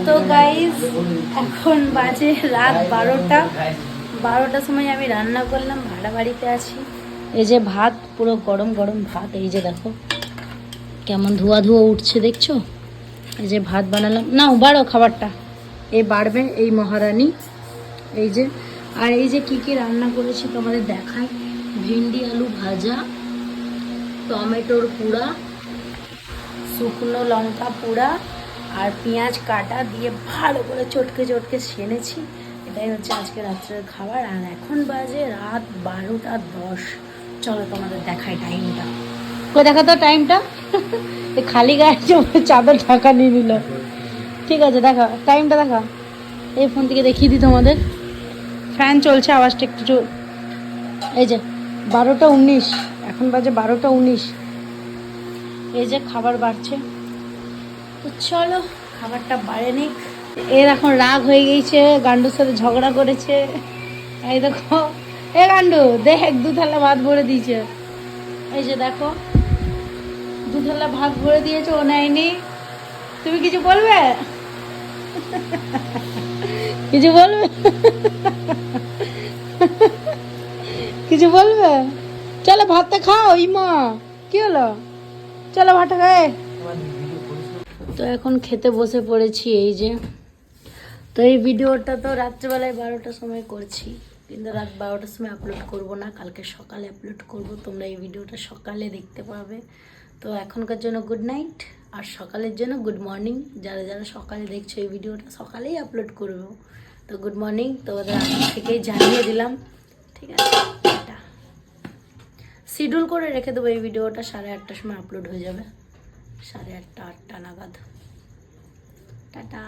তো গাইজ এখন বাজে রাত 12টার সময় আমি রান্না করলাম, ভাড়া বাড়িতে আছি। এই যে ভাত, পুরো গরম গরম ভাত, এই যে দেখো কেমন ধোয়া ধোয়া উঠছে, দেখছো? এই যে ভাত বানালাম, নাও বাড়ো খাবারটা, এই বাড়বে এই মহারানী। এই যে আর এই যে কি কি রান্না করেছি তোমাদের দেখাই। ভিন্ডি আলু ভাজা, টমেটোর পোড়া, শুকনো লঙ্কা পোড়া আর পেঁয়াজ কাটা দিয়ে ভালো করে চটকে চটকে সেনেছি। এটাই হচ্ছে আজকে রাত্রের খাবার। আর এখন বাজে রাত 12টা 10। চলো তোমাদের দেখাই টাইমটা। কই দেখা তো টাইমটা। খালি গায়ে চাদর ঢাকা নিয়ে নিল। ঠিক আছে দেখা টাইমটা, দেখা এই ফোন থেকে দেখিয়ে দিই তোমাদের। ফ্যান চলছে, আওয়াজটা একটু এই যে 12টা 19, এখন বাজে 12টা 19। এই যে খাবার বাড়ছে, তো চলো খাবারটা বাড়ে নিক। এর এখন রাগ হয়ে গেছে, গান্ডুর সাথে ঝগড়া করেছে। এই দেখো, এ গান্ডু দেখ 2 থালা ভাত ভরে দিয়েছে। এই যে দেখো 2 থালা ভাত ভরে দিয়েছে, ও নেয়নি। তুমি কিছু বলবে? কিছু বলবে? কিছু বলবে? চলো ভাতটা খাও। ইমা কি হলো, চলো ভাতটা খায়। তো এখন খেতে বসে পড়েছি। এই যে, তো এই ভিডিওটা তো রাত্রেবেলায় 12টার সময় করছি, কিন্তু রাত 12টার সময় আপলোড করব না, কালকে সকালে আপলোড করব। তোমরা এই ভিডিওটা সকালে দেখতে পাবে। তো এখনকার জন্য গুড নাইট, আর সকালের জন্য গুড মর্নিং। যারা যারা সকালে দেখছো এই ভিডিওটা সকালেই আপলোড করব, তো গুড মর্নিং। তো ওদের আগে থেকেই জানিয়ে দিলাম, ঠিক আছে? এটা শিডিউল করে রেখে দেবো, এই ভিডিওটা 8:30টার সময় আপলোড হয়ে যাবে, 8:30 8টা নাগাদ। টাটা।